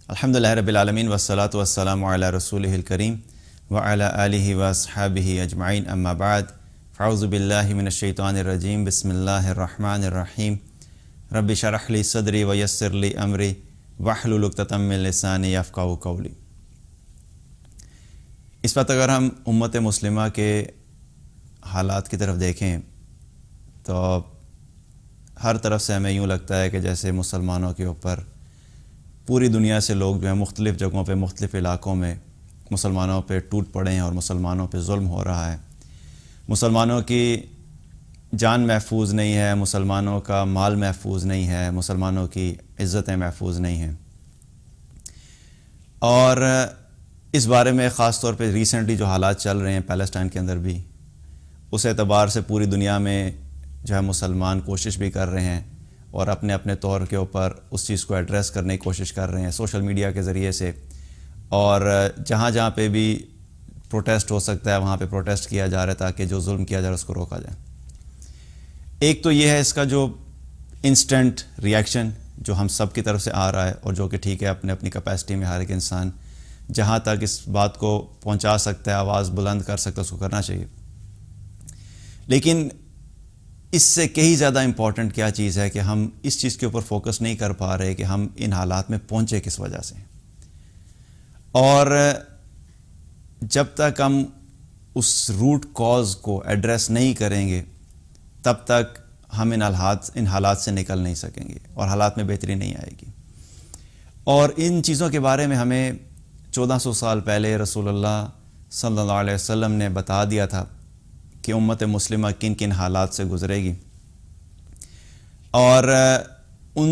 الحمدللہ رب العالمین والصلاة والسلام علی رسولہ الکریم وعلی آلہ واصحابہ اجمعین اما بعد فاعوذ باللہ من الشیطان الرجیم بسم اللہ الرحمن الرحیم رب اشرح لی صدری ویسر لی امری واحلل عقدۃ من لسانی یفقہوا قولی۔ اس وقت اگر ہم امت مسلمہ کے حالات کی طرف دیکھیں تو ہر طرف سے ہمیں یوں لگتا ہے کہ جیسے مسلمانوں کے اوپر پوری دنیا سے لوگ جو ہیں مختلف جگہوں پہ مختلف علاقوں میں مسلمانوں پہ ٹوٹ پڑے ہیں اور مسلمانوں پہ ظلم ہو رہا ہے، مسلمانوں کی جان محفوظ نہیں ہے، مسلمانوں کا مال محفوظ نہیں ہے، مسلمانوں کی عزتیں محفوظ نہیں ہیں۔ اور اس بارے میں خاص طور پہ ریسنٹلی جو حالات چل رہے ہیں پیلسٹائن کے اندر بھی، اس اعتبار سے پوری دنیا میں جو ہے مسلمان کوشش بھی کر رہے ہیں اور اپنے اپنے طور کے اوپر اس چیز کو ایڈریس کرنے کی کوشش کر رہے ہیں سوشل میڈیا کے ذریعے سے، اور جہاں جہاں پہ بھی پروٹیسٹ ہو سکتا ہے وہاں پہ پروٹیسٹ کیا جا رہا ہے تاکہ جو ظلم کیا جا رہا ہے اس کو روکا جائے۔ ایک تو یہ ہے اس کا جو انسٹنٹ ریئیکشن جو ہم سب کی طرف سے آ رہا ہے اور جو کہ ٹھیک ہے، اپنے اپنی کیپیسٹی میں ہر ایک انسان جہاں تک اس بات کو پہنچا سکتا ہے، آواز بلند کر سکتا ہے، اس کو کرنا چاہیے۔ لیکن اس سے کہیں زیادہ امپورٹنٹ کیا چیز ہے کہ ہم اس چیز کے اوپر فوکس نہیں کر پا رہے کہ ہم ان حالات میں پہنچے کس وجہ سے، اور جب تک ہم اس روٹ کاز کو ایڈریس نہیں کریں گے تب تک ہم ان حالات سے نکل نہیں سکیں گے اور حالات میں بہتری نہیں آئے گی۔ اور ان چیزوں کے بارے میں ہمیں 1400 سال پہلے رسول اللہ صلی اللہ علیہ وسلم نے بتا دیا تھا کہ امت مسلمہ کن کن حالات سے گزرے گی، اور ان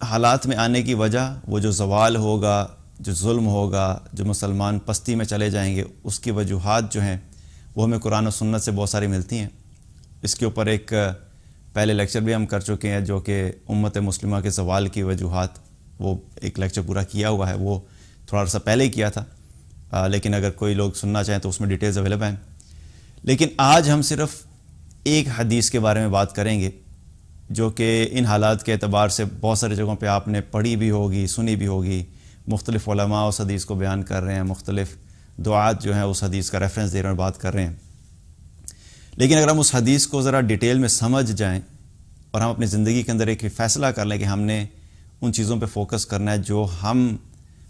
حالات میں آنے کی وجہ وہ جو زوال ہوگا، جو ظلم ہوگا، جو مسلمان پستی میں چلے جائیں گے، اس کی وجوہات جو ہیں وہ ہمیں قرآن و سنت سے بہت ساری ملتی ہیں۔ اس کے اوپر ایک پہلے لیکچر بھی ہم کر چکے ہیں جو کہ امت مسلمہ کے زوال کی وجوہات، وہ ایک لیکچر پورا کیا ہوا ہے، وہ تھوڑا سا پہلے ہی کیا تھا، لیکن اگر کوئی لوگ سننا چاہیں تو اس میں ڈیٹیلز اویلیبل ہیں۔ لیکن آج ہم صرف ایک حدیث کے بارے میں بات کریں گے جو کہ ان حالات کے اعتبار سے بہت ساری جگہوں پہ آپ نے پڑھی بھی ہوگی، سنی بھی ہوگی، مختلف علماء اس حدیث کو بیان کر رہے ہیں، مختلف دعات جو ہیں اس حدیث کا ریفرنس دے رہے ہیں اور بات کر رہے ہیں۔ لیکن اگر ہم اس حدیث کو ذرا ڈیٹیل میں سمجھ جائیں اور ہم اپنی زندگی کے اندر ایک فیصلہ کر لیں کہ ہم نے ان چیزوں پہ فوکس کرنا ہے جو ہم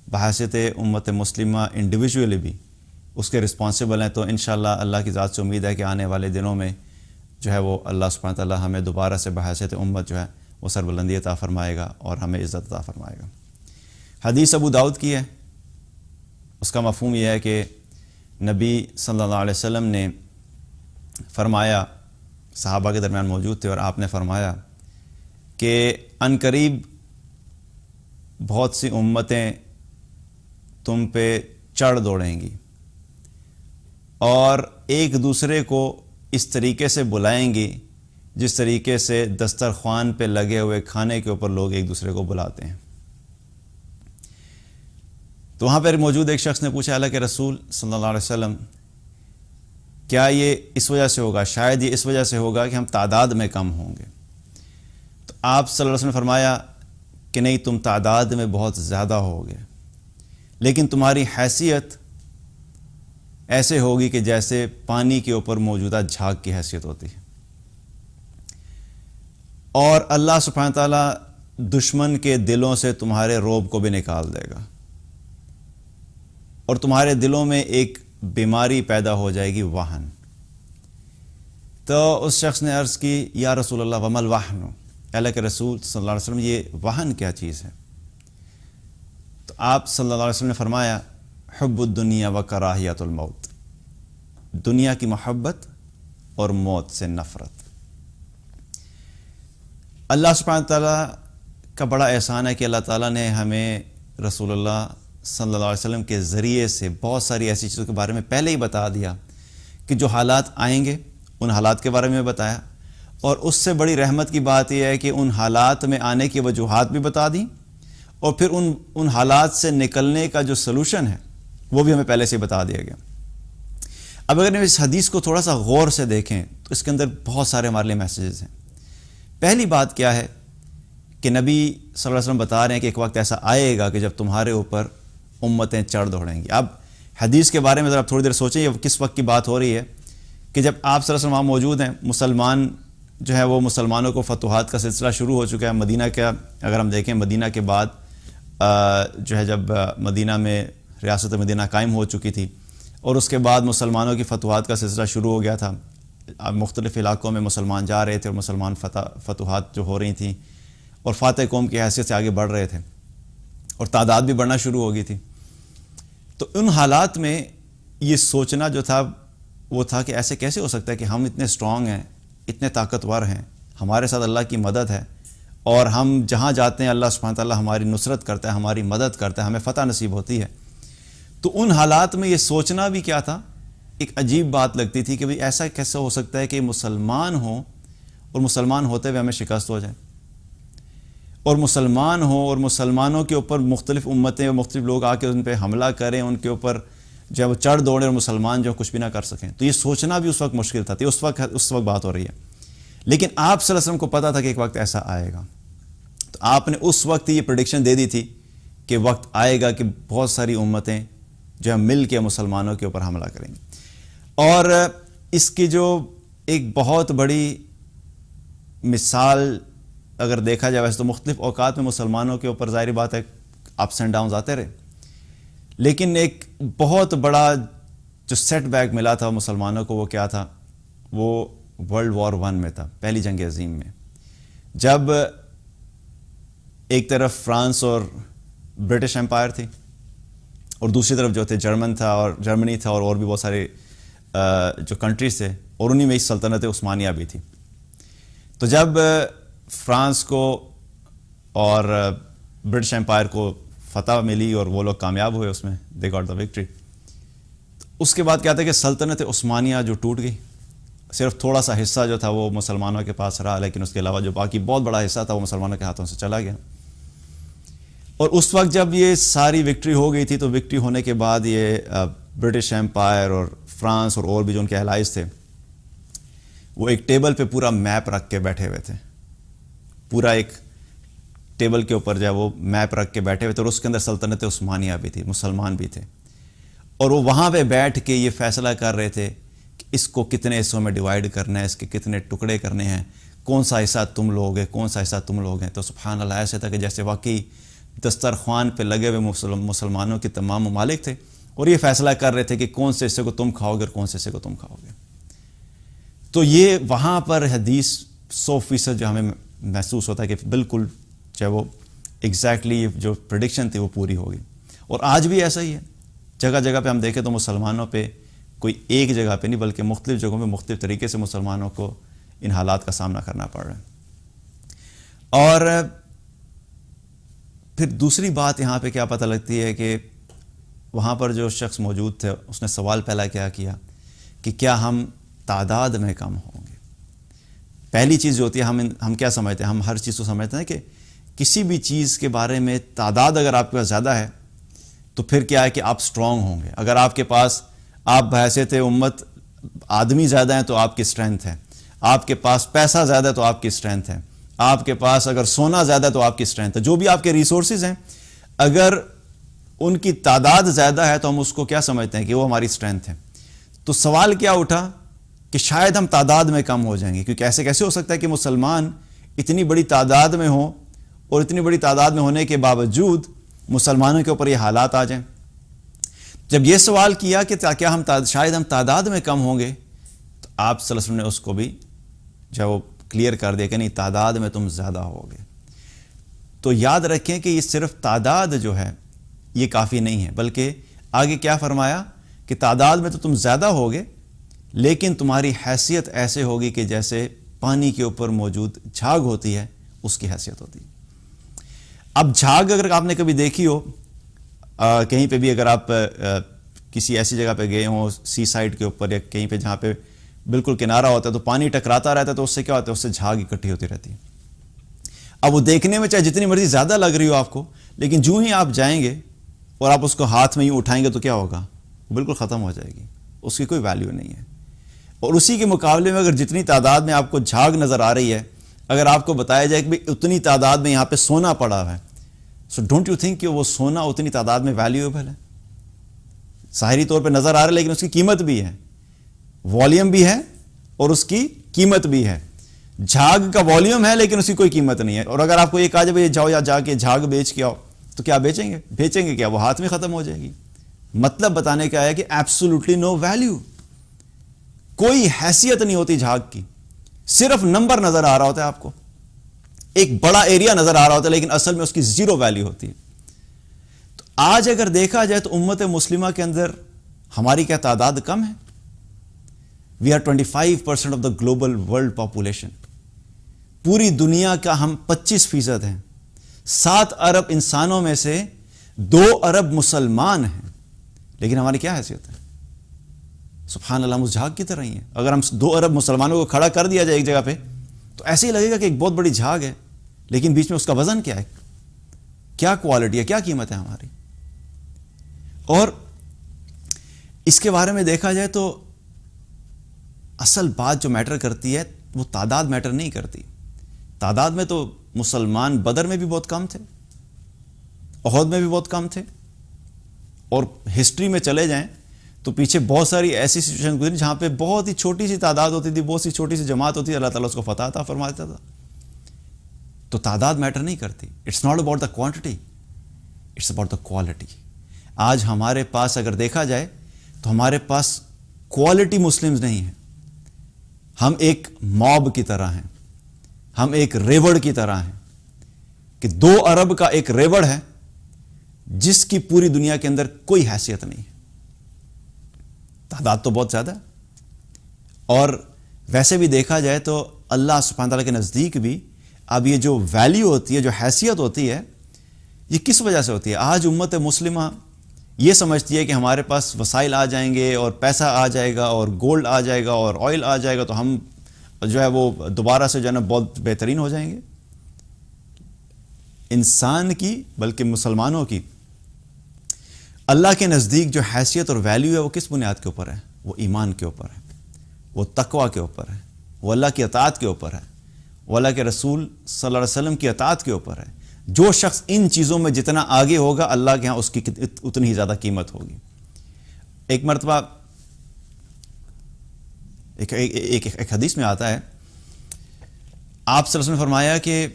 بحیثیت امت مسلمہ انڈیویجولی بھی اس کے رسپانسبل ہیں، تو انشاءاللہ اللہ کی ذات سے امید ہے کہ آنے والے دنوں میں جو ہے وہ اللہ سبحانہ تعالیٰ ہمیں دوبارہ سے بحیثیت امت جو ہے وہ سربلندی عطا فرمائے گا اور ہمیں عزت عطا فرمائے گا۔ حدیث ابو داؤد کی ہے، اس کا مفہوم یہ ہے کہ نبی صلی اللہ علیہ وسلم نے فرمایا، صحابہ کے درمیان موجود تھے اور آپ نے فرمایا کہ عنقریب بہت سی امتیں تم پہ چڑھ دوڑیں گی اور ایک دوسرے کو اس طریقے سے بلائیں گی جس طریقے سے دسترخوان پہ لگے ہوئے کھانے کے اوپر لوگ ایک دوسرے کو بلاتے ہیں۔ تو وہاں پر موجود ایک شخص نے پوچھا، اللہ کے رسول صلی اللہ علیہ وسلم، کیا یہ اس وجہ سے ہوگا؟ شاید یہ اس وجہ سے ہوگا کہ ہم تعداد میں کم ہوں گے۔ تو آپ صلی اللہ علیہ وسلم نے فرمایا کہ نہیں، تم تعداد میں بہت زیادہ ہوگے، لیکن تمہاری حیثیت ایسے ہوگی کہ جیسے پانی کے اوپر موجودہ جھاگ کی حیثیت ہوتی ہے، اور اللہ سبحانہ تعالیٰ دشمن کے دلوں سے تمہارے روب کو بھی نکال دے گا اور تمہارے دلوں میں ایک بیماری پیدا ہو جائے گی، وہن۔ تو اس شخص نے عرض کی، یا رسول اللہ وما الوہن، اللہ کے رسول صلی اللہ علیہ وسلم یہ وہن کیا چیز ہے؟ تو آپ صلی اللہ علیہ وسلم نے فرمایا، حب الدنیا و کراہیت الموت، دنیا کی محبت اور موت سے نفرت۔ اللہ سبحانہ تعالیٰ کا بڑا احسان ہے کہ اللہ تعالیٰ نے ہمیں رسول اللہ صلی اللہ علیہ وسلم کے ذریعے سے بہت ساری ایسی چیزوں کے بارے میں پہلے ہی بتا دیا کہ جو حالات آئیں گے ان حالات کے بارے میں بتایا، اور اس سے بڑی رحمت کی بات یہ ہے کہ ان حالات میں آنے کی وجوہات بھی بتا دیں، اور پھر ان حالات سے نکلنے کا جو سلوشن ہے وہ بھی ہمیں پہلے سے بتا دیا گیا۔ اب اگر ہم اس حدیث کو تھوڑا سا غور سے دیکھیں تو اس کے اندر بہت سارے ہمارے لیے میسیجز ہیں۔ پہلی بات کیا ہے کہ نبی صلی اللہ علیہ وسلم بتا رہے ہیں کہ ایک وقت ایسا آئے گا کہ جب تمہارے اوپر امتیں چڑھ دوڑیں گی. اب حدیث کے بارے میں ذرا تھوڑی دیر سوچیں, یہ کس وقت کی بات ہو رہی ہے کہ جب آپ صلی اللہ علیہ وسلم وہاں موجود ہیں, مسلمان جو ہے وہ مسلمانوں کو فتوحات کا سلسلہ شروع ہو چکا ہے. مدینہ کا اگر ہم دیکھیں, مدینہ کے بعد جو ہے جب مدینہ میں ریاست مدینہ قائم ہو چکی تھی اور اس کے بعد مسلمانوں کی فتوحات کا سلسلہ شروع ہو گیا تھا. اب مختلف علاقوں میں مسلمان جا رہے تھے اور مسلمان فتوحات جو ہو رہی تھیں اور فاتح قوم کی حیثیت سے آگے بڑھ رہے تھے اور تعداد بھی بڑھنا شروع ہو گئی تھی. تو ان حالات میں یہ سوچنا جو تھا وہ تھا کہ ایسے کیسے ہو سکتا ہے کہ ہم اتنے اسٹرانگ ہیں, اتنے طاقتور ہیں, ہمارے ساتھ اللہ کی مدد ہے اور ہم جہاں جاتے ہیں اللہ سبحانہ تعالیٰ ہماری نصرت کرتا ہے, ہماری مدد کرتا ہے, ہمیں فتح نصیب ہوتی ہے. تو ان حالات میں یہ سوچنا بھی کیا تھا, ایک عجیب بات لگتی تھی کہ بھئی ایسا کیسے ہو سکتا ہے کہ مسلمان ہوں اور مسلمان ہوتے ہوئے ہمیں شکست ہو جائے, اور مسلمان ہوں اور مسلمانوں کے اوپر مختلف امتیں اور مختلف لوگ آ کے ان پہ حملہ کریں, ان کے اوپر جو ہے وہ چڑھ دوڑیں اور مسلمان جو کچھ بھی نہ کر سکیں. تو یہ سوچنا بھی اس وقت مشکل تھا. اس وقت بات ہو رہی ہے. لیکن آپ صلی اللہ علیہ وسلم کو پتا تھا کہ ایک وقت ایسا آئے گا. تو آپ نے اس وقت یہ پریڈکشن دے دی تھی کہ وقت آئے گا کہ بہت ساری امتیں جو ہے مل کے مسلمانوں کے اوپر حملہ کریں گی. اور اس کی جو ایک بہت بڑی مثال اگر دیکھا جائے, ویسے تو مختلف اوقات میں مسلمانوں کے اوپر ظاہری بات ہے اپس اینڈ ڈاؤنز آتے رہے, لیکن ایک بہت بڑا جو سیٹ بیک ملا تھا مسلمانوں کو وہ کیا تھا, وہ ورلڈ وار 1 میں تھا, پہلی جنگ عظیم میں, جب ایک طرف فرانس اور برٹش امپائر تھی اور دوسری طرف جو تھے جرمنی تھا اور بھی بہت سارے جو کنٹریز تھے, اور انہی میں ایک سلطنت عثمانیہ بھی تھی. تو جب فرانس کو اور برٹش امپائر کو فتح ملی اور وہ لوگ کامیاب ہوئے, اس میں دے گاٹ دا وکٹری, اس کے بعد کیا تھا کہ سلطنت عثمانیہ جو ٹوٹ گئی, صرف تھوڑا سا حصہ جو تھا وہ مسلمانوں کے پاس رہا, لیکن اس کے علاوہ جو باقی بہت بڑا حصہ تھا وہ مسلمانوں کے ہاتھوں سے چلا گیا. اور اس وقت جب یہ ساری وکٹری ہو گئی تھی تو وکٹری ہونے کے بعد یہ برٹش امپائر اور فرانس اور بھی جو ان کے الائز تھے وہ ایک ٹیبل پہ پورا میپ رکھ کے بیٹھے ہوئے تھے, پورا ایک ٹیبل کے اوپر جو ہے وہ میپ رکھ کے بیٹھے ہوئے تھے, اور اس کے اندر سلطنت عثمانیہ بھی تھی, مسلمان بھی تھے, اور وہ وہاں پہ بیٹھ کے یہ فیصلہ کر رہے تھے کہ اس کو کتنے حصوں میں ڈیوائیڈ کرنا ہے, اس کے کتنے ٹکڑے کرنے ہیں, کون سا حصہ تم لوگ ہیں, کون سا حصہ تم لوگ ہیں. تو سبحان اللہ ایسے تھا کہ جیسے واقعی دسترخوان پہ لگے ہوئے مسلمانوں کے تمام ممالک تھے اور یہ فیصلہ کر رہے تھے کہ کون سے حصے کو تم کھاؤ گے اور کون سے حصے کو تم کھاؤ گے. تو یہ وہاں پر حدیث 100% جو ہمیں محسوس ہوتا ہے کہ بالکل چاہے وہ ایگزیکٹلی جو پریڈکشن تھی وہ پوری ہوگی. اور آج بھی ایسا ہی ہے, جگہ جگہ پہ ہم دیکھیں تو مسلمانوں پہ کوئی ایک جگہ پہ نہیں بلکہ مختلف جگہوں میں مختلف طریقے سے مسلمانوں کو ان حالات کا سامنا کرنا پڑ رہا ہے. اور پھر دوسری بات یہاں پہ کیا پتہ لگتی ہے کہ وہاں پر جو شخص موجود تھے اس نے سوال پہلا کیا کیا کہ کیا ہم تعداد میں کم ہوں گے. پہلی چیز جو ہوتی ہے ہم کیا سمجھتے ہیں, ہم ہر چیز کو سمجھتے ہیں کہ کسی بھی چیز کے بارے میں تعداد اگر آپ کے پاس زیادہ ہے تو پھر کیا ہے کہ آپ سٹرونگ ہوں گے. اگر آپ کے پاس آپ بحیثیت امت آدمی زیادہ ہیں تو آپ کی اسٹرینتھ ہے, آپ کے پاس پیسہ زیادہ ہے تو آپ کی اسٹرینتھ ہے, آپ کے پاس اگر سونا زیادہ ہے تو آپ کی اسٹرینتھ ہے, جو بھی آپ کے ریسورسز ہیں اگر ان کی تعداد زیادہ ہے تو ہم اس کو کیا سمجھتے ہیں کہ وہ ہماری اسٹرینتھ ہے. تو سوال کیا اٹھا کہ شاید ہم تعداد میں کم ہو جائیں گے, کیونکہ ایسے کیسے ہو سکتا ہے کہ مسلمان اتنی بڑی تعداد میں ہوں اور اتنی بڑی تعداد میں ہونے کے باوجود مسلمانوں کے اوپر یہ حالات آ جائیں. جب یہ سوال کیا کہ کیا ہم شاید ہم تعداد میں کم ہوں گے, تو آپ صلی اللہ علیہ وسلم نے اس کو بھی جو وہ کلیئر کر دیا کہ نہیں, تعداد میں تم زیادہ ہوگے. تو یاد رکھیں کہ یہ صرف تعداد جو ہے یہ کافی نہیں ہے, بلکہ آگے کیا فرمایا کہ تعداد میں تو تم زیادہ ہوگے لیکن تمہاری حیثیت ایسے ہوگی کہ جیسے پانی کے اوپر موجود جھاگ ہوتی ہے اس کی حیثیت ہوتی ہے. اب جھاگ اگر آپ نے کبھی دیکھی ہو کہیں پہ بھی, اگر آپ کسی ایسی جگہ پہ گئے ہوں سی سائڈ کے اوپر یا کہیں پہ جہاں پہ بالکل کنارہ ہوتا ہے تو پانی ٹکراتا رہتا ہے, تو اس سے کیا ہوتا ہے, اس سے جھاگ اکٹھی ہوتی رہتی ہے. اب وہ دیکھنے میں چاہے جتنی مرضی زیادہ لگ رہی ہو آپ کو, لیکن جو ہی آپ جائیں گے اور آپ اس کو ہاتھ میں ہی اٹھائیں گے تو کیا ہوگا, وہ بالکل ختم ہو جائے گی, اس کی کوئی ویلیو نہیں ہے. اور اسی کے مقابلے میں اگر جتنی تعداد میں آپ کو جھاگ نظر آ رہی ہے, اگر آپ کو بتایا جائے کہ اتنی تعداد میں یہاں پہ سونا پڑا ہوا ہے، سو ڈونٹ یو تھنک کہ وہ سونا اتنی تعداد میں ویلیویبل ہے؟ ظاہری طور پہ نظر آ رہا ہے لیکن اس کی قیمت بھی ہے، والیوم بھی ہے اور اس کی قیمت بھی ہے۔ جھاگ کا والیوم ہے لیکن اس کی کوئی قیمت نہیں ہے، اور اگر آپ کو یہ کہا جائے جاؤ یا جا کے جھاگ بیچ کے آؤ، تو کیا بیچیں گے کیا؟ وہ ہاتھ میں ختم ہو جائے گی۔ مطلب بتانے کا ہے کہ ایبسولوٹلی نو ویلیو، کوئی حیثیت نہیں ہوتی جھاگ کی، صرف نمبر نظر آ رہا ہوتا ہے آپ کو، ایک بڑا ایریا نظر آ رہا ہوتا ہے لیکن اصل میں اس کی زیرو ویلیو ہوتی ہے۔ تو آج اگر دیکھا جائے تو امت مسلمہ کے اندر ہماری کیا تعداد کم ہے؟ We are 25% of the global world population, پوری دنیا کا ہم 25% ہیں۔ 7 ارب انسانوں میں سے 2 ارب مسلمان ہیں، لیکن ہماری کیا حیثیت ہے؟ سبحان اللہ، ہم اس جھاگ کی طرح ہی ہیں۔ اگر ہم 2 ارب مسلمانوں کو کھڑا کر دیا جائے ایک جگہ پہ تو ایسے ہی لگے گا کہ ایک بہت بڑی جھاگ ہے، لیکن بیچ میں اس کا وزن کیا ہے، کیا کوالٹی ہے، کیا قیمت ہے ہماری۔ اور اس کے بارے میں دیکھا جائے تو اصل بات جو میٹر کرتی ہے وہ تعداد میٹر نہیں کرتی۔ تعداد میں تو مسلمان بدر میں بھی بہت کم تھے، احد میں بھی بہت کم تھے، اور ہسٹری میں چلے جائیں تو پیچھے بہت ساری ایسی سچویشن گزری جہاں پہ بہت ہی چھوٹی سی تعداد ہوتی تھی، بہت سی چھوٹی سی جماعت ہوتی تھی، اللہ تعالیٰ اس کو فتح عطا فرما دیتا تھا۔ تو تعداد میٹر نہیں کرتی، it's not about the quantity, it's about the quality. آج ہمارے پاس اگر دیکھا جائے تو ہمارے پاس کوالٹی مسلمز نہیں ہیں، ہم ایک موب کی طرح ہیں، ہم ایک ریوڑ کی طرح ہیں کہ 2 ارب کا ایک ریوڑ ہے جس کی پوری دنیا کے اندر کوئی حیثیت نہیں ہے۔ تعداد تو بہت زیادہ ہے، اور ویسے بھی دیکھا جائے تو اللہ سبحانہ تعالیٰ کے نزدیک بھی اب یہ جو ویلیو ہوتی ہے، جو حیثیت ہوتی ہے، یہ کس وجہ سے ہوتی ہے؟ آج امت مسلمہ یہ سمجھتی ہے کہ ہمارے پاس وسائل آ جائیں گے اور پیسہ آ جائے گا اور گولڈ آ جائے گا اور آئل آ جائے گا تو ہم جو ہے وہ دوبارہ سے جو ہے نا بہت بہترین ہو جائیں گے۔ انسان کی، بلکہ مسلمانوں کی اللہ کے نزدیک جو حیثیت اور ویلیو ہے وہ کس بنیاد کے اوپر ہے؟ وہ ایمان کے اوپر ہے، وہ تقوی کے اوپر ہے، وہ اللہ کی اطاعت کے اوپر ہے، وہ اللہ کے رسول صلی اللہ علیہ وسلم کی اطاعت کے اوپر ہے۔ جو شخص ان چیزوں میں جتنا آگے ہوگا اللہ کے ہاں اس کی اتنی ہی زیادہ قیمت ہوگی۔ ایک مرتبہ ایک حدیث میں آتا ہے، آپ صلی اللہ علیہ وسلم نے فرمایا کہ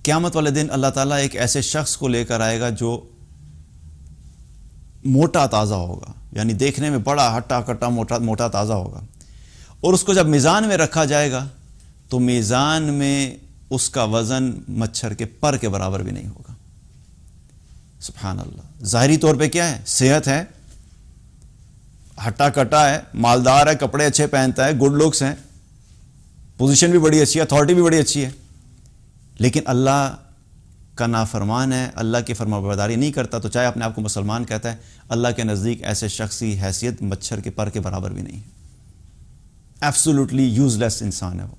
قیامت والے دن اللہ تعالیٰ ایک ایسے شخص کو لے کر آئے گا جو موٹا تازہ ہوگا، یعنی دیکھنے میں بڑا ہٹا کٹا موٹا تازہ ہوگا، اور اس کو جب میزان میں رکھا جائے گا تو میزان میں اس کا وزن مچھر کے پر کے برابر بھی نہیں ہوگا۔ سبحان اللہ، ظاہری طور پہ کیا ہے؟ صحت ہے، ہٹا کٹا ہے، مالدار ہے، کپڑے اچھے پہنتا ہے، گڈ لکس ہیں، پوزیشن بھی بڑی اچھی ہے، اتھارٹی بھی بڑی اچھی ہے، لیکن اللہ کا نافرمان ہے، اللہ کی فرمانبرداری نہیں کرتا، تو چاہے اپنے آپ کو مسلمان کہتا ہے، اللہ کے نزدیک ایسے شخص کی حیثیت مچھر کے پر کے برابر بھی نہیں ہے۔ ایبسولوٹلی یوز لیس انسان ہے وہ،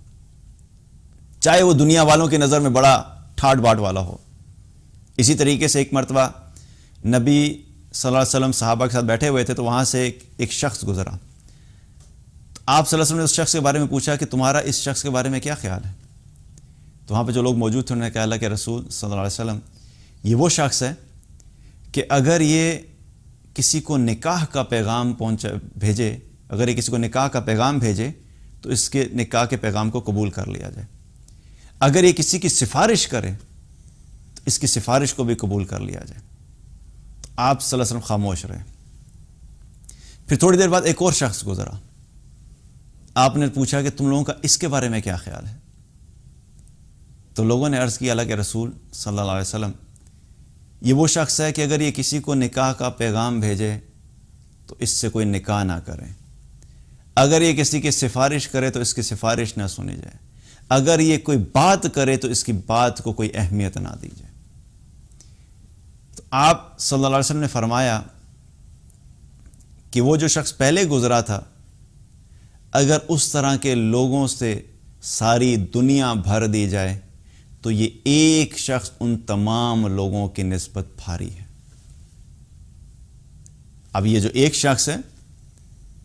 چاہے وہ دنیا والوں کی نظر میں بڑا ٹھاٹ باٹ والا ہو۔ اسی طریقے سے ایک مرتبہ نبی صلی اللہ علیہ وسلم صحابہ کے ساتھ بیٹھے ہوئے تھے تو وہاں سے ایک شخص گزرا، تو آپ صلی اللہ علیہ وسلم نے اس شخص کے بارے میں پوچھا کہ تمہارا اس شخص کے بارے میں کیا خیال ہے؟ تو وہاں پہ جو لوگ موجود تھے انہوں نے کہا اللہ کے رسول صلی اللہ علیہ وسلم، یہ وہ شخص ہے کہ اگر یہ کسی کو نکاح کا پیغام بھیجے، اگر یہ کسی کو نکاح کا پیغام بھیجے تو اس کے نکاح کے پیغام کو قبول کر لیا جائے، اگر یہ کسی کی سفارش کرے تو اس کی سفارش کو بھی قبول کر لیا جائے۔ تو آپ صلی اللہ علیہ وسلم خاموش رہے۔ پھر تھوڑی دیر بعد ایک اور شخص گزرا، آپ نے پوچھا کہ تم لوگوں کا اس کے بارے میں کیا خیال ہے؟ تو لوگوں نے عرض کیا اللہ کے رسول صلی اللہ علیہ وسلم، یہ وہ شخص ہے کہ اگر یہ کسی کو نکاح کا پیغام بھیجے تو اس سے کوئی نکاح نہ کرے، اگر یہ کسی کی سفارش کرے تو اس کی سفارش نہ سنی جائے، اگر یہ کوئی بات کرے تو اس کی بات کو کوئی اہمیت نہ دی جائے۔ تو آپ صلی اللہ علیہ وسلم نے فرمایا کہ وہ جو شخص پہلے گزرا تھا، اگر اس طرح کے لوگوں سے ساری دنیا بھر دی جائے تو یہ ایک شخص ان تمام لوگوں کی نسبت بھاری ہے۔ اب یہ جو ایک شخص ہے،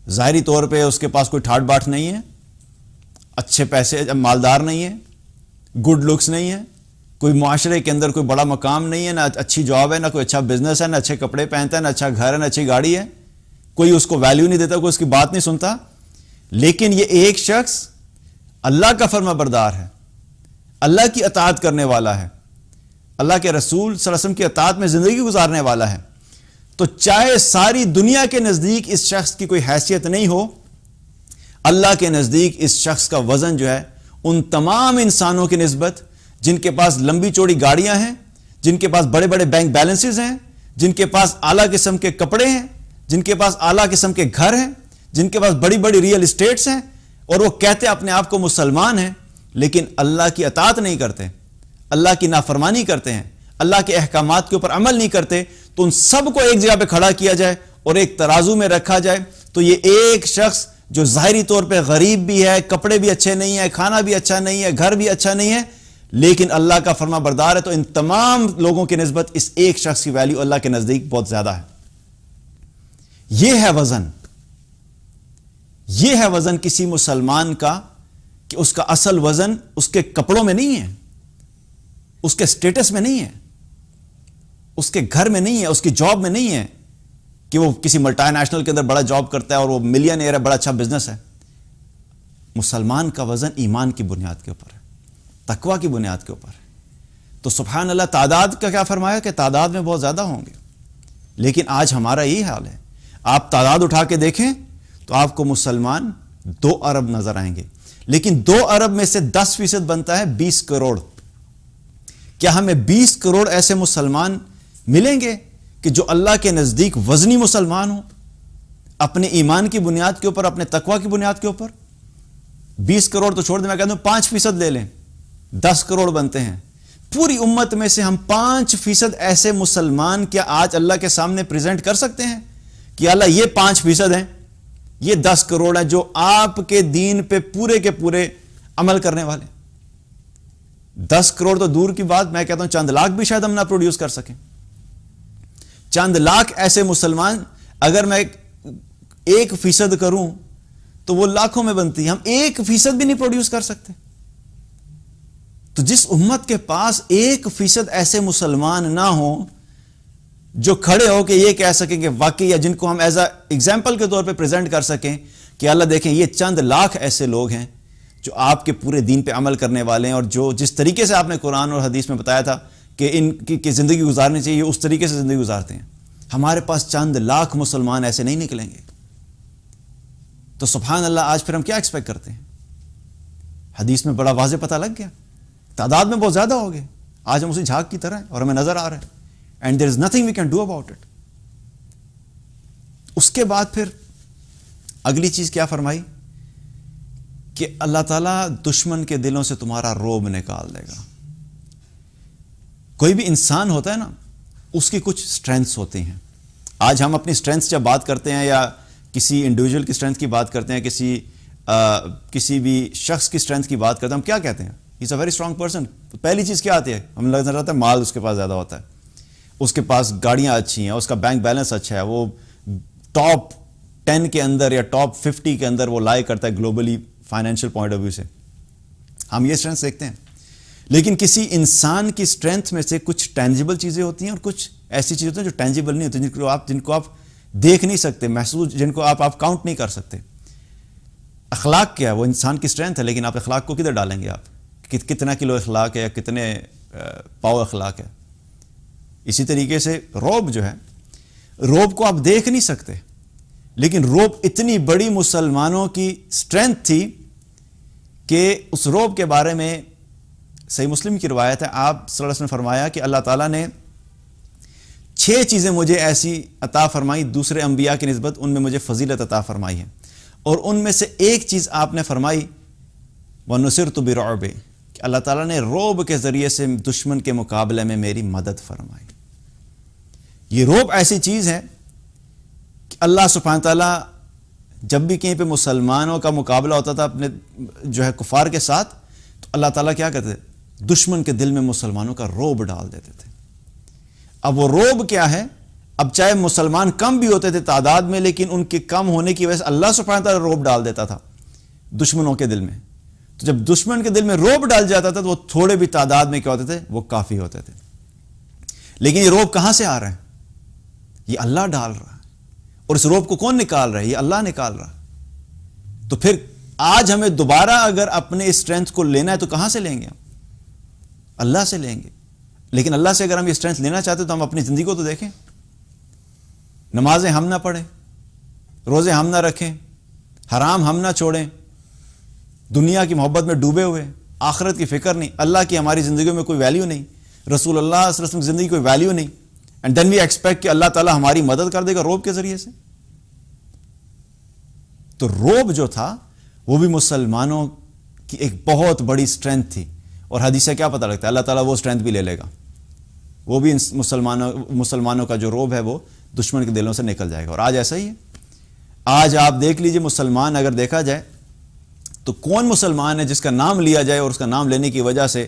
ظاہری طور پہ اس کے پاس کوئی ٹھاٹ باٹ نہیں ہے، اچھے پیسے مالدار نہیں ہے، گڈ لکس نہیں ہے، کوئی معاشرے کے اندر کوئی بڑا مقام نہیں ہے، نہ اچھی جاب ہے، نہ کوئی اچھا بزنس ہے، نہ اچھے کپڑے پہنتا ہے، نہ اچھا گھر ہے، نہ اچھی گاڑی ہے، کوئی اس کو ویلیو نہیں دیتا، کوئی اس کی بات نہیں سنتا، لیکن یہ ایک شخص اللہ کا فرما بردار ہے، اللہ کی اطاعت کرنے والا ہے، اللہ کے رسول صلی اللہ علیہ وسلم کی اطاعت میں زندگی گزارنے والا ہے، تو چاہے ساری دنیا کے نزدیک اس شخص کی کوئی حیثیت نہیں ہو، اللہ کے نزدیک اس شخص کا وزن جو ہے ان تمام انسانوں کی نسبت جن کے پاس لمبی چوڑی گاڑیاں ہیں، جن کے پاس بڑے بڑے بینک بیلنسز ہیں، جن کے پاس اعلیٰ قسم کے کپڑے ہیں، جن کے پاس اعلیٰ قسم کے گھر ہیں، جن کے پاس بڑی بڑی ریئل اسٹیٹس ہیں، اور وہ کہتے اپنے آپ کو مسلمان ہیں لیکن اللہ کی اطاعت نہیں کرتے، اللہ کی نافرمانی کرتے ہیں، اللہ کے احکامات کے اوپر عمل نہیں کرتے، تو ان سب کو ایک جگہ پہ کھڑا کیا جائے اور ایک ترازو میں رکھا جائے تو یہ ایک شخص جو ظاہری طور پہ غریب بھی ہے، کپڑے بھی اچھے نہیں ہیں، کھانا بھی اچھا نہیں ہے، گھر بھی اچھا نہیں ہے، لیکن اللہ کا فرما بردار ہے، تو ان تمام لوگوں کی نسبت اس ایک شخص کی ویلیو اللہ کے نزدیک بہت زیادہ ہے۔ یہ ہے وزن، یہ ہے وزن کسی مسلمان کا، کہ اس کا اصل وزن اس کے کپڑوں میں نہیں ہے، اس کے سٹیٹس میں نہیں ہے، اس کے گھر میں نہیں ہے، اس کی جاب میں نہیں ہے کہ وہ کسی ملٹی نیشنل کے اندر بڑا جاب کرتا ہے اور وہ ملینئر ہے، بڑا اچھا بزنس ہے۔ مسلمان کا وزن ایمان کی بنیاد کے اوپر ہے، تقوی کی بنیاد کے اوپر ہے۔ تو سبحان اللہ، تعداد کا کیا فرمایا کہ تعداد میں بہت زیادہ ہوں گے، لیکن آج ہمارا یہی حال ہے۔ آپ تعداد اٹھا کے دیکھیں تو آپ کو مسلمان 2 ارب نظر آئیں گے، لیکن 2 ارب میں سے 10% بنتا ہے 20 کروڑ۔ کیا ہمیں 20 کروڑ ایسے مسلمان ملیں گے کہ جو اللہ کے نزدیک وزنی مسلمان ہوں، اپنے ایمان کی بنیاد کے اوپر، اپنے تقوی کی بنیاد کے اوپر؟ 20 کروڑ تو چھوڑ دیں، میں کہتا ہوں 5% لے لیں، 10 کروڑ بنتے ہیں۔ پوری امت میں سے ہم 5% ایسے مسلمان کیا آج اللہ کے سامنے پریزنٹ کر سکتے ہیں کہ اللہ یہ 5% ہیں، یہ 10 کروڑ ہیں جو آپ کے دین پہ پورے کے پورے عمل کرنے والے؟ 10 کروڑ تو دور کی بات، میں کہتا ہوں چند لاکھ بھی شاید ہم نہ پروڈیوس کر سکیں۔ چند لاکھ ایسے مسلمان اگر میں 1% کروں تو وہ لاکھوں میں بنتی ہے، ہم 1% بھی نہیں پروڈیوس کر سکتے۔ تو جس امت کے پاس 1% ایسے مسلمان نہ ہوں جو کھڑے ہو کے یہ کہہ سکیں کہ واقعی، یا جن کو ہم ایز اے ایگزامپل کے طور پہ پریزنٹ کر سکیں کہ اللہ دیکھیں یہ چند لاکھ ایسے لوگ ہیں جو آپ کے پورے دین پہ عمل کرنے والے ہیں، اور جو جس طریقے سے آپ نے قرآن اور حدیث میں بتایا تھا کہ ان کی زندگی گزارنی چاہیے، اس طریقے سے زندگی گزارتے ہیں۔ ہمارے پاس چند لاکھ مسلمان ایسے نہیں نکلیں گے، تو سبحان اللہ، آج پھر ہم کیا ایکسپیکٹ کرتے ہیں؟ حدیث میں بڑا واضح پتہ لگ گیا، تعداد میں بہت زیادہ ہو گئے، آج ہم اسی جھاگ کی طرح ہیں اور ہمیں نظر آ رہا ہے، and there is nothing we can do about it. اس کے بعد پھر اگلی چیز کیا فرمائی کہ اللہ تعالیٰ دشمن کے دلوں سے تمہارا روب نکال دے گا۔ کوئی بھی انسان ہوتا ہے نا، اس کی کچھ سٹرینتھس ہوتی ہیں۔ آج ہم اپنی سٹرینتھس جب بات کرتے ہیں، یا کسی انڈیویجول کی سٹرینتھ کی بات کرتے ہیں، کسی بھی شخص کی سٹرینتھ کی بات کرتے ہیں، ہم کیا کہتے ہیں؟ ہی از اے ویری اسٹرانگ پرسن۔ پہلی چیز کیا آتی ہے؟ ہمیں نظر آتا ہے مال اس کے پاس زیادہ ہوتا ہے، اس کے پاس گاڑیاں اچھی ہیں، اس کا بینک بیلنس اچھا ہے، وہ ٹاپ 10 کے اندر یا ٹاپ 50 کے اندر وہ لائے کرتا ہے globally financial point of view سے۔ ہم یہ سٹرینتھ دیکھتے ہیں، لیکن کسی انسان کی سٹرینتھ میں سے کچھ ٹینجیبل چیزیں ہوتی ہیں اور کچھ ایسی چیزیں ہوتی ہیں جو ٹینجیبل نہیں ہوتی، جن کو آپ دیکھ نہیں سکتے، محسوس، جن کو آپ کاؤنٹ نہیں کر سکتے۔ اخلاق کیا ہے؟ وہ انسان کی سٹرینتھ ہے، لیکن آپ اخلاق کو کدھر ڈالیں گے؟ آپ کتنا کلو اخلاق ہے یا کتنے پاؤ اخلاق ہے؟ اسی طریقے سے روب جو ہے، روب کو آپ دیکھ نہیں سکتے، لیکن روب اتنی بڑی مسلمانوں کی سٹرینتھ تھی کہ اس روب کے بارے میں صحیح مسلم کی روایت ہے، آپ صلی اللہ علیہ وسلم نے فرمایا کہ اللہ تعالیٰ نے 6 چیزیں مجھے ایسی عطا فرمائی دوسرے انبیاء کی نسبت، ان میں مجھے فضیلت عطا فرمائی ہے، اور ان میں سے ایک چیز آپ نے فرمائی وَنُصِرْتُ بِرُعْبٍ، کہ اللہ تعالیٰ نے روب کے ذریعے سے دشمن کے مقابلے میں میری مدد فرمائی۔ یہ روب ایسی چیز ہے کہ اللہ سبحانہ تعالیٰ جب بھی کہیں پہ مسلمانوں کا مقابلہ ہوتا تھا اپنے جو ہے کفار کے ساتھ، تو اللہ تعالیٰ کیا کرتے تھے؟ دشمن کے دل میں مسلمانوں کا روب ڈال دیتے تھے۔ اب وہ روب کیا ہے؟ اب چاہے مسلمان کم بھی ہوتے تھے تعداد میں، لیکن ان کے کم ہونے کی وجہ سے اللہ سبحانہ تعالیٰ روب ڈال دیتا تھا دشمنوں کے دل میں، تو جب دشمن کے دل میں روب ڈال جاتا تھا تو وہ تھوڑے بھی تعداد میں کیا ہوتے تھے، وہ کافی ہوتے تھے. لیکن یہ روب کہاں سے آ رہا ہے؟ یہ اللہ ڈال رہا ہے. اور اس روب کو کون نکال رہا ہے؟ یہ اللہ نکال رہا ہے. تو پھر آج ہمیں دوبارہ اگر اپنے اسٹرینتھ کو لینا ہے تو کہاں سے لیں گے؟ ہم اللہ سے لیں گے. لیکن اللہ سے اگر ہم یہ اسٹرینتھ لینا چاہتے تو ہم اپنی زندگی کو تو دیکھیں. نمازیں ہم نہ پڑھیں، روزے ہم نہ رکھیں، حرام ہم نہ چھوڑیں، دنیا کی محبت میں ڈوبے ہوئے، آخرت کی فکر نہیں، اللہ کی ہماری زندگیوں میں کوئی ویلیو نہیں، رسول اللہ صلی اللہ علیہ وسلم کی زندگی کوئی ویلیو نہیں. اینڈ دین وی ایکسپیکٹ کہ اللہ تعالیٰ ہماری مدد کر دے گا روب کے ذریعے سے. تو روب جو تھا وہ بھی مسلمانوں کی ایک بہت بڑی اسٹرینتھ تھی. اور حدیث سے کیا پتہ لگتا ہے؟ اللہ تعالیٰ وہ اسٹرینتھ بھی لے لے گا. وہ بھی مسلمانوں کا جو روب ہے وہ دشمن کے دلوں سے نکل جائے گا. اور آج ایسا ہی ہے. آج آپ دیکھ لیجئے مسلمان اگر دیکھا جائے تو کون مسلمان ہے جس کا نام لیا جائے اور اس کا نام لینے کی وجہ سے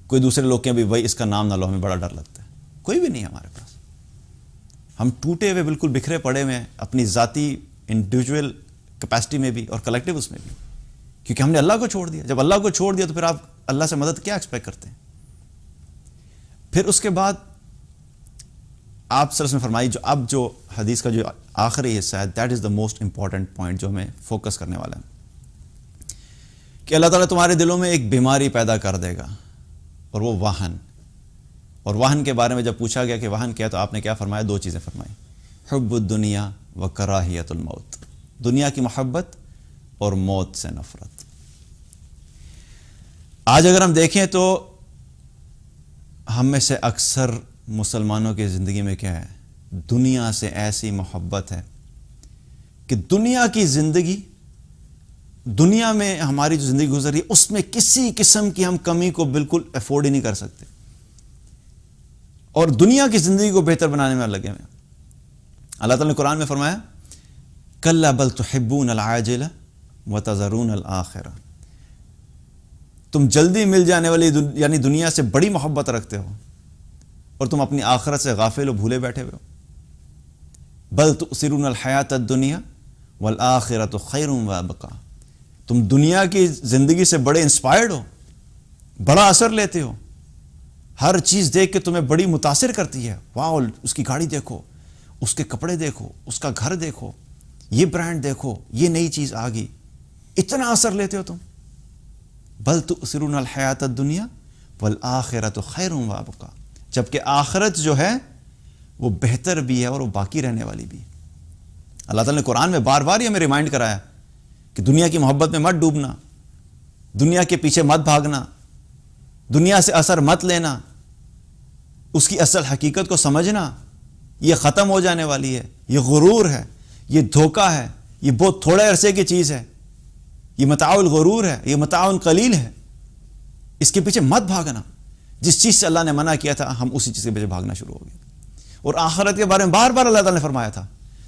کوئی دوسرے لوگ کے بھی بھائی اس کا نام نہ لو، ہمیں بڑا ڈر لگتا ہے. کوئی بھی نہیں ہمارے پاس. ہم ٹوٹے ہوئے بالکل بکھرے پڑے ہوئے ہیں اپنی ذاتی انڈیویجول کیپیسٹی میں بھی اور کلیکٹیو اس میں بھی، کیونکہ ہم نے اللہ کو چھوڑ دیا. جب اللہ کو چھوڑ دیا تو پھر آپ اللہ سے مدد کیا ایکسپیکٹ کرتے ہیں؟ پھر اس کے بعد آپ صلی اللہ علیہ وسلم فرمائی جو حدیث کا جو آخری حصہ ہے، that is the most important point جو ہمیں فوکس کرنے والا ہے، کہ اللہ تعالیٰ تمہارے دلوں میں ایک بیماری پیدا کر دے گا، اور وہ واہن. اور واہن کے بارے میں جب پوچھا گیا کہ واہن کیا، تو آپ نے کیا فرمایا؟ 2 چیزیں فرمائی: حب الدنیا و کراہیت الموت. دنیا کی محبت اور موت سے نفرت. آج اگر ہم دیکھیں تو ہم میں سے اکثر مسلمانوں کی زندگی میں کیا ہے؟ دنیا سے ایسی محبت ہے کہ دنیا کی زندگی، دنیا میں ہماری جو زندگی گزر رہی ہے اس میں کسی قسم کی ہم کمی کو بالکل افورڈ ہی نہیں کر سکتے، اور دنیا کی زندگی کو بہتر بنانے میں لگے ہوئے. اللہ تعالیٰ نے قرآن میں فرمایا: کلا بل تحبون العاجلہ وتذرون الآخرہ. تم جلدی مل جانے والی یعنی دنیا سے بڑی محبت رکھتے ہو، اور تم اپنی آخرت سے غافل و بھولے بیٹھے ہوئے ہو. بل تؤثرون الحیات الدنیا والآخرۃ خیر وابقیٰ. تم دنیا کی زندگی سے بڑے انسپائرڈ ہو، بڑا اثر لیتے ہو، ہر چیز دیکھ کے تمہیں بڑی متاثر کرتی ہے. واو، اس کی گاڑی دیکھو، اس کے کپڑے دیکھو، اس کا گھر دیکھو، یہ برانڈ دیکھو، یہ نئی چیز آ گئی، اتنا اثر لیتے ہو تم. بل تؤثرون الحیات الدنیا والآخرۃ خیر وابقیٰ. جبکہ آخرت جو ہے وہ بہتر بھی ہے اور وہ باقی رہنے والی بھی ہے. اللہ تعالیٰ نے قرآن میں بار بار یہ ہمیں ریمائنڈ کرایا کہ دنیا کی محبت میں مت ڈوبنا، دنیا کے پیچھے مت بھاگنا، دنیا سے اثر مت لینا، اس کی اصل حقیقت کو سمجھنا. یہ ختم ہو جانے والی ہے، یہ غرور ہے، یہ دھوکہ ہے، یہ بہت تھوڑے عرصے کی چیز ہے، یہ متاع الغرور ہے، یہ متاع قلیل ہے. اس کے پیچھے مت بھاگنا. جس چیز سے اللہ نے منع کیا تھا ہم اسی چیز کے پیچھے بھاگنا شروع ہو گئے. اور آخرت کے بارے میں بار بار اللہ تعالیٰ نے فرمایا تھا،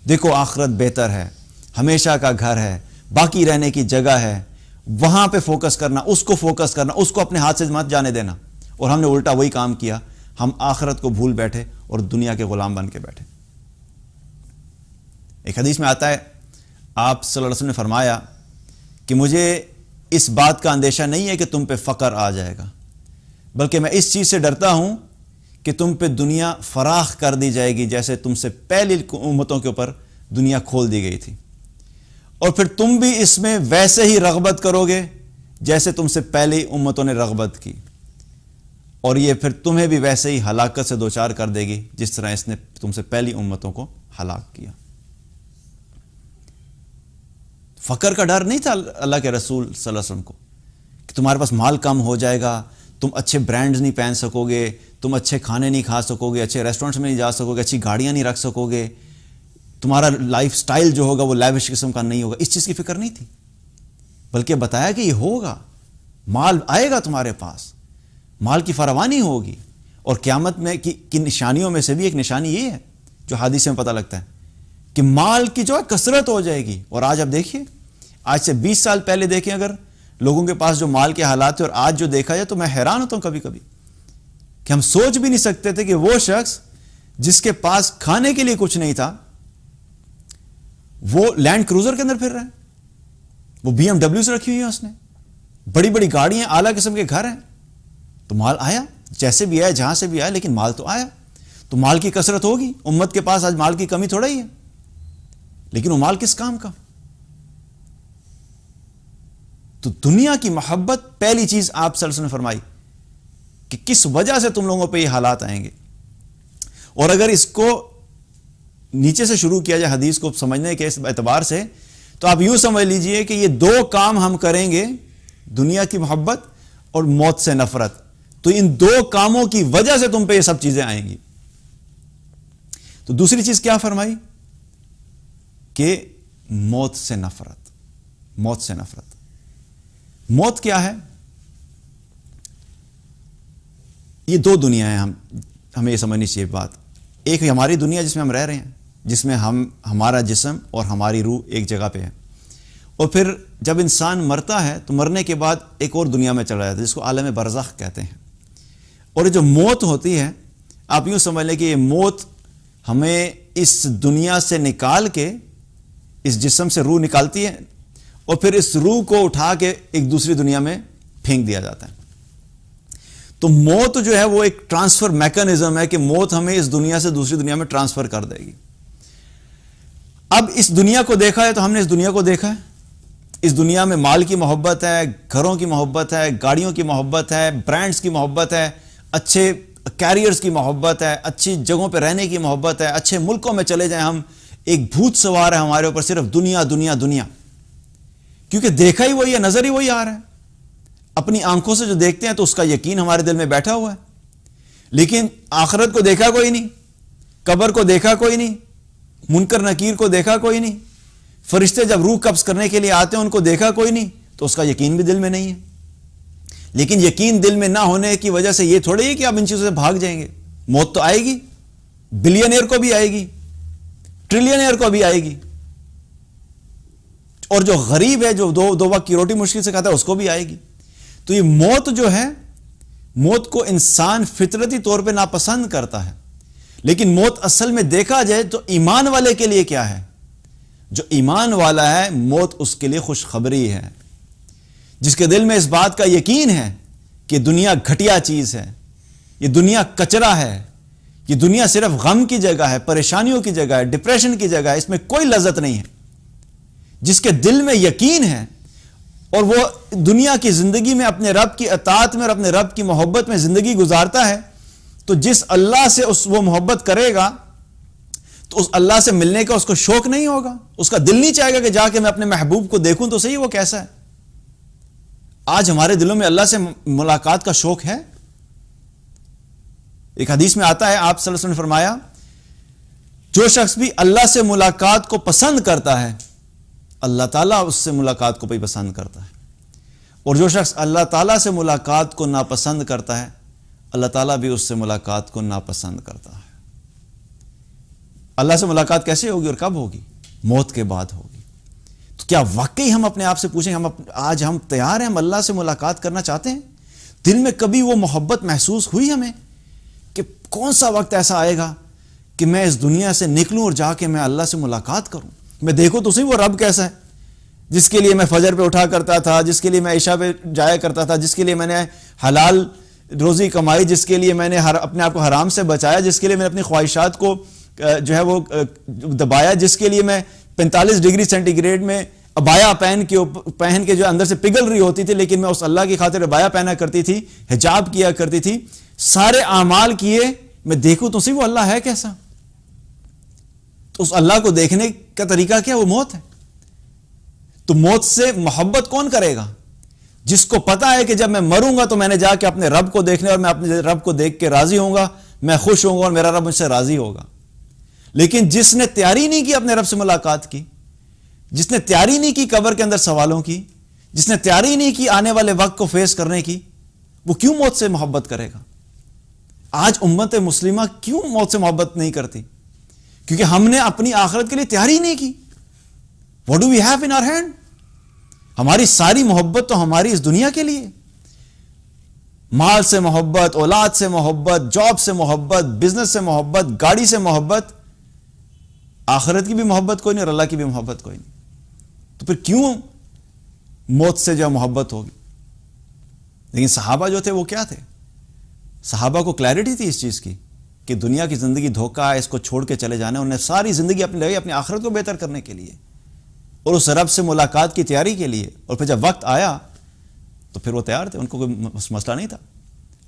دیکھو آخرت بہتر ہے، ہمیشہ کا گھر ہے، باقی رہنے کی جگہ ہے، وہاں پہ فوکس کرنا، اس کو فوکس کرنا، اس کو اپنے ہاتھ سے مت جانے دینا. اور ہم نے الٹا وہی کام کیا، ہم آخرت کو بھول بیٹھے اور دنیا کے غلام بن کے بیٹھے. ایک حدیث میں آتا ہے، آپ صلی اللہ علیہ وسلم نے فرمایا کہ مجھے اس بات کا اندیشہ نہیں ہے کہ تم پہ فقر آ جائے گا، بلکہ میں اس چیز سے ڈرتا ہوں کہ تم پہ دنیا فراخ کر دی جائے گی جیسے تم سے پہلی امتوں کے اوپر دنیا کھول دی گئی تھی، اور پھر تم بھی اس میں ویسے ہی رغبت کرو گے جیسے تم سے پہلی امتوں نے رغبت کی، اور یہ پھر تمہیں بھی ویسے ہی ہلاکت سے دوچار کر دے گی جس طرح اس نے تم سے پہلی امتوں کو ہلاک کیا. فقر کا ڈر نہیں تھا اللہ کے رسول صلی اللہ علیہ وسلم کو کہ تمہارے پاس مال کم ہو جائے گا، تم اچھے برانڈز نہیں پہن سکو گے، تم اچھے کھانے نہیں کھا سکو گے، اچھے ریسٹورنٹس میں نہیں جا سکو گے، اچھی گاڑیاں نہیں رکھ سکو گے، تمہارا لائف سٹائل جو ہوگا وہ لیوش قسم کا نہیں ہوگا. اس چیز کی فکر نہیں تھی، بلکہ بتایا کہ یہ ہوگا، مال آئے گا تمہارے پاس، مال کی فراوانی ہوگی. اور قیامت میں کی نشانیوں میں سے بھی ایک نشانی یہ ہے جو حدیث میں پتہ لگتا ہے کہ مال کی جو ہے کثرت ہو جائے گی. اور آج اب دیکھیے، آج سے 20 سال پہلے دیکھیں اگر لوگوں کے پاس جو مال کے حالات تھے اور آج جو دیکھا جائے تو میں حیران ہوتا ہوں کبھی کبھی کہ ہم سوچ بھی نہیں سکتے تھے کہ وہ شخص جس کے پاس کھانے کے لیے کچھ نہیں تھا وہ لینڈ کروزر کے اندر پھر رہا ہے، وہ BMW رکھی ہوئی ہے اس نے، بڑی بڑی گاڑیاں، اعلیٰ قسم کے گھر ہیں، تو مال آیا، جیسے بھی آیا، جہاں سے بھی آیا، لیکن مال تو آیا. تو مال کی کثرت ہوگی، امت کے پاس آج مال کی کمی تھوڑا ہی ہے، لیکن وہ مال کس کام کا؟ تو دنیا کی محبت پہلی چیز آپ صلی اللہ علیہ وسلم نے فرمائی کہ کس وجہ سے تم لوگوں پہ یہ حالات آئیں گے. اور اگر اس کو نیچے سے شروع کیا جائے حدیث کو سمجھنے کے اس اعتبار سے، تو آپ یوں سمجھ لیجئے کہ یہ دو کام ہم کریں گے، دنیا کی محبت اور موت سے نفرت، تو ان دو کاموں کی وجہ سے تم پہ یہ سب چیزیں آئیں گی. تو دوسری چیز کیا فرمائی کہ موت سے نفرت. موت سے نفرت. موت کیا ہے؟ یہ دو دنیا ہیں، ہمیں یہ سمجھنی چاہیے بات. ایک ہماری دنیا جس میں ہم رہ رہے ہیں، جس میں ہمارا جسم اور ہماری روح ایک جگہ پہ ہے، اور پھر جب انسان مرتا ہے تو مرنے کے بعد ایک اور دنیا میں چلا جاتا ہے جس کو عالم برزخ کہتے ہیں. اور جو موت ہوتی ہے، آپ یوں سمجھ لیں کہ یہ موت ہمیں اس دنیا سے نکال کے، اس جسم سے روح نکالتی ہے اور پھر اس روح کو اٹھا کے ایک دوسری دنیا میں پھینک دیا جاتا ہے. تو موت جو ہے وہ ایک ٹرانسفر میکانزم ہے کہ موت ہمیں اس دنیا سے دوسری دنیا میں ٹرانسفر کر دے گی. اب اس دنیا کو دیکھا ہے تو ہم نے اس دنیا کو دیکھا ہے. اس دنیا میں مال کی محبت ہے، گھروں کی محبت ہے، گاڑیوں کی محبت ہے، برانڈز کی محبت ہے، اچھے کیریئرز کی محبت ہے، اچھی جگہوں پہ رہنے کی محبت ہے، اچھے ملکوں میں چلے جائیں ہم، ایک بھوت سوار ہے ہمارے اوپر، صرف دنیا دنیا دنیا. کیونکہ دیکھا ہی وہی ہے، نظر ہی وہی آ رہا ہے. اپنی آنکھوں سے جو دیکھتے ہیں تو اس کا یقین ہمارے دل میں بیٹھا ہوا ہے. لیکن آخرت کو دیکھا کوئی نہیں، قبر کو دیکھا کوئی نہیں، منکر نکیر کو دیکھا کوئی نہیں، فرشتے جب روح قبض کرنے کے لیے آتے ہیں ان کو دیکھا کوئی نہیں، تو اس کا یقین بھی دل میں نہیں ہے. لیکن یقین دل میں نہ ہونے کی وجہ سے یہ تھوڑی ہے کہ آپ ان چیزوں سے بھاگ جائیں گے. موت تو آئے گی، بلینئر کو بھی آئے گی، ٹریلینئر کو بھی آئے گی، اور جو غریب ہے جو دو وقت کی روٹی مشکل سے کھاتا ہے اس کو بھی آئے گی. تو یہ موت جو ہے، موت کو انسان فطرتی طور پہ ناپسند کرتا ہے. لیکن موت اصل میں دیکھا جائے تو ایمان والے کے لیے کیا ہے؟ جو ایمان والا ہے موت اس کے لیے خوشخبری ہے. جس کے دل میں اس بات کا یقین ہے کہ دنیا گھٹیا چیز ہے، یہ دنیا کچرا ہے، یہ دنیا صرف غم کی جگہ ہے، پریشانیوں کی جگہ ہے، ڈپریشن کی جگہ ہے، اس میں کوئی لذت نہیں ہے. جس کے دل میں یقین ہے اور وہ دنیا کی زندگی میں اپنے رب کی اطاعت میں اور اپنے رب کی محبت میں زندگی گزارتا ہے، تو جس اللہ سے وہ محبت کرے گا تو اس اللہ سے ملنے کا اس کو شوق نہیں ہوگا. اس کا دل نہیں چاہے گا کہ جا کے میں اپنے محبوب کو دیکھوں تو صحیح وہ کیسا ہے. آج ہمارے دلوں میں اللہ سے ملاقات کا شوق ہے. ایک حدیث میں آتا ہے، آپ صلی اللہ علیہ وسلم نے فرمایا، جو شخص بھی اللہ سے ملاقات کو پسند کرتا ہے اللہ تعالیٰ اس سے ملاقات کو بھی پسند کرتا ہے، اور جو شخص اللہ تعالیٰ سے ملاقات کو ناپسند کرتا ہے اللہ تعالیٰ بھی اس سے ملاقات کو ناپسند کرتا ہے. اللہ سے ملاقات کیسے ہوگی اور کب ہوگی؟ موت کے بعد ہوگی. تو کیا واقعی ہم اپنے آپ سے پوچھیں، آج ہم تیار ہیں، ہم اللہ سے ملاقات کرنا چاہتے ہیں؟ دل میں کبھی وہ محبت محسوس ہوئی ہمیں کہ کون سا وقت ایسا آئے گا کہ میں اس دنیا سے نکلوں اور جا کے میں اللہ سے ملاقات کروں، میں دیکھوں تو صحیح وہ رب کیسا ہے جس کے لیے میں فجر پہ اٹھا کرتا تھا، جس کے لیے میں عشاء پہ جایا کرتا تھا، جس کے لیے میں نے حلال روزی کمائی، جس کے لیے میں نے اپنے آپ کو حرام سے بچایا، جس کے لیے میں نے اپنی خواہشات کو جو ہے وہ دبایا، جس کے لیے میں 45 ڈگری سینٹی گریڈ میں ابایا پہن کے جو اندر سے پگھل رہی ہوتی تھی، لیکن میں اس اللہ کی خاطر ابایا پہنا کرتی تھی، حجاب کیا کرتی تھی، سارے اعمال کیے، میں دیکھوں تو صحیح وہ اللہ ہے کیسا. تو اس اللہ کو دیکھنے کا طریقہ کیا؟ وہ موت ہے. تو موت سے محبت کون کرے گا؟ جس کو پتا ہے کہ جب میں مروں گا تو میں نے جا کے اپنے رب کو دیکھنے، اور میں اپنے رب کو دیکھ کے راضی ہوں گا، میں خوش ہوں گا اور میرا رب مجھ سے راضی ہوگا. لیکن جس نے تیاری نہیں کی اپنے رب سے ملاقات کی، جس نے تیاری نہیں کی قبر کے اندر سوالوں کی، جس نے تیاری نہیں کی آنے والے وقت کو فیس کرنے کی، وہ کیوں موت سے محبت کرے گا؟ آج امت مسلمہ کیوں موت سے محبت نہیں کرتی؟ کیونکہ ہم نے اپنی آخرت کے لیے تیاری نہیں کی. What do we have in our hand? ہماری ساری محبت تو ہماری اس دنیا کے لیے، مال سے محبت، اولاد سے محبت، جاب سے محبت، بزنس سے محبت، گاڑی سے محبت، آخرت کی بھی محبت کوئی نہیں اور اللہ کی بھی محبت کوئی نہیں. تو پھر کیوں موت سے جو محبت ہوگی؟ لیکن صحابہ جو تھے وہ کیا تھے؟ صحابہ کو کلیئرٹی تھی اس چیز کی کہ دنیا کی زندگی دھوکہ ہے، اس کو چھوڑ کے چلے جانا ہے. انہیں ساری زندگی اپنی لگائی اپنی آخرت کو بہتر کرنے کے لیے اور اس رب سے ملاقات کی تیاری کے لیے. اور پھر جب وقت آیا تو پھر وہ تیار تھے، ان کو کوئی مسئلہ نہیں تھا.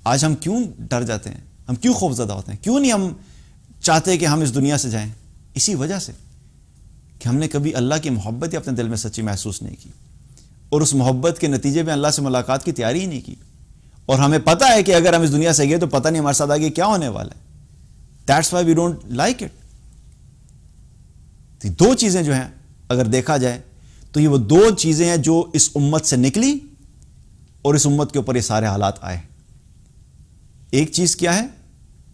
آج ہم کیوں ڈر جاتے ہیں؟ ہم کیوں خوفزدہ ہوتے ہیں؟ کیوں نہیں ہم چاہتے کہ ہم اس دنیا سے جائیں؟ اسی وجہ سے کہ ہم نے کبھی اللہ کی محبت ہی اپنے دل میں سچی محسوس نہیں کی، اور اس محبت کے نتیجے میں اللہ سے ملاقات کی تیاری ہی نہیں کی. اور ہمیں پتہ ہے کہ اگر ہم اس دنیا سے گئے تو پتہ نہیں ہمارے ساتھ آگے کیا ہونے والا ہے. That's why we don't like it. دو چیزیں جو ہیں اگر دیکھا جائے تو یہ وہ دو چیزیں ہیں جو اس امت سے نکلی اور اس امت کے اوپر یہ سارے حالات آئے. ایک چیز کیا ہے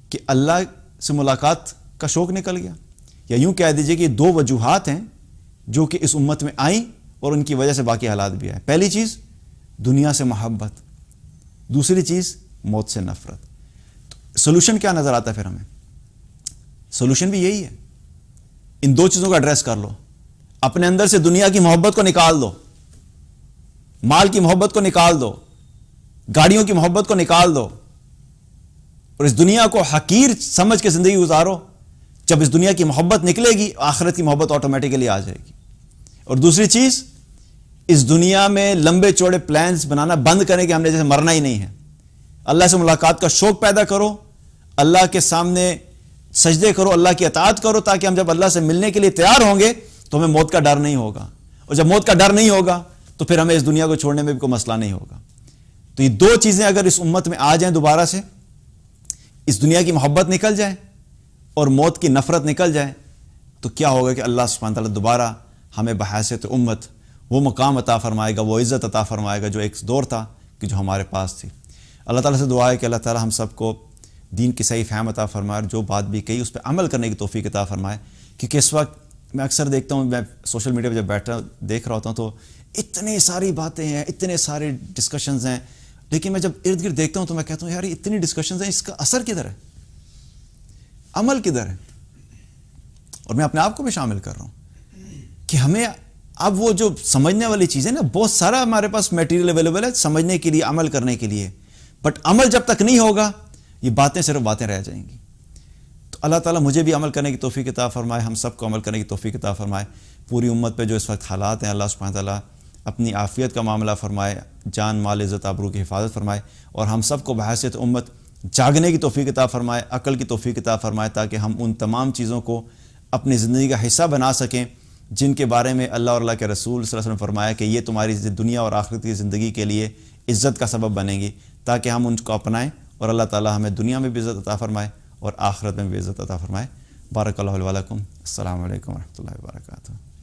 کہ اللہ سے ملاقات کا شوق نکل گیا، یا یوں کہہ دیجئے کہ دو وجوہات ہیں جو کہ اس امت میں آئیں اور ان کی وجہ سے باقی حالات بھی آئے. پہلی چیز دنیا سے محبت، دوسری چیز موت سے نفرت. سولوشن کیا نظر آتا ہے پھر ہمیں؟ سولوشن بھی یہی ہے، ان دو چیزوں کا ایڈریس کر لو. اپنے اندر سے دنیا کی محبت کو نکال دو، مال کی محبت کو نکال دو، گاڑیوں کی محبت کو نکال دو، اور اس دنیا کو حقیر سمجھ کے زندگی گزارو. جب اس دنیا کی محبت نکلے گی آخرت کی محبت آٹومیٹیکلی آ جائے گی. اور دوسری چیز، اس دنیا میں لمبے چوڑے پلانز بنانا بند کریں کہ ہم نے جیسے مرنا ہی نہیں ہے. اللہ سے ملاقات کا شوق پیدا کرو، اللہ کے سامنے سجدے کرو، اللہ کی اطاعت کرو، تاکہ ہم جب اللہ سے ملنے کے لیے تیار ہوں گے تو ہمیں موت کا ڈر نہیں ہوگا. اور جب موت کا ڈر نہیں ہوگا تو پھر ہمیں اس دنیا کو چھوڑنے میں بھی کوئی مسئلہ نہیں ہوگا. تو یہ دو چیزیں اگر اس امت میں آ جائیں دوبارہ سے، اس دنیا کی محبت نکل جائے اور موت کی نفرت نکل جائے، تو کیا ہوگا کہ اللہ سبحانہ تعالیٰ دوبارہ ہمیں بحیثیت امت وہ مقام عطا فرمائے گا، وہ عزت عطا فرمائے گا جو ایک دور تھا کہ جو ہمارے پاس تھی. اللہ تعالیٰ سے دعا ہے کہ اللہ تعالیٰ ہم سب کو دین کی صحیح فہم عطا فرمائے، اور جو بات بھی کہی اس پہ عمل کرنے کی توفیق عطا فرمائے. کیونکہ اس وقت میں اکثر دیکھتا ہوں، میں سوشل میڈیا پہ جب بیٹھا دیکھ رہا ہوتا ہوں تو اتنی ساری باتیں ہیں، اتنے سارے ڈسکشنز ہیں، لیکن میں جب ارد گرد دیکھتا ہوں تو میں کہتا ہوں یار یہ اتنی ڈسکشنز ہیں، اس کا اثر کدھر ہے؟ عمل کدھر ہے؟ اور میں اپنے آپ کو بھی شامل کر رہا ہوں کہ ہمیں اب وہ جو سمجھنے والی چیزیں نا، بہت سارا ہمارے پاس میٹیریل اویلیبل ہے سمجھنے کے لیے، عمل کرنے کے لیے، بٹ عمل جب تک نہیں ہوگا یہ باتیں صرف باتیں رہ جائیں گی. تو اللہ تعالیٰ مجھے بھی عمل کرنے کی توفیق عطا فرمائے، ہم سب کو عمل کرنے کی توفیق عطا فرمائے. پوری امت پہ جو اس وقت حالات ہیں، اللہ سبحانہ تعالیٰ اپنی عافیت کا معاملہ فرمائے، جان مال عزت آبرو کی حفاظت فرمائے، اور ہم سب کو بحیثیت امت جاگنے کی توفیق عطا فرمائے، عقل کی توفیق عطا فرمائے، تاکہ ہم ان تمام چیزوں کو اپنی زندگی کا حصہ بنا سکیں جن کے بارے میں اللہ اور اللہ کے رسول صلی اللہ علیہ وسلم فرمایا کہ یہ تمہاری دنیا اور آخرت کی زندگی کے لیے عزت کا سبب بنیں گی، تاکہ ہم ان کو اپنائیں اور اللہ تعالیٰ ہمیں دنیا میں بھی عزت عطا فرمائے اور آخرت میں بھی عزت عطا فرمائے. بارک اللہ علیہ ولکم. السلام علیکم ورحمۃ اللہ وبرکاتہ.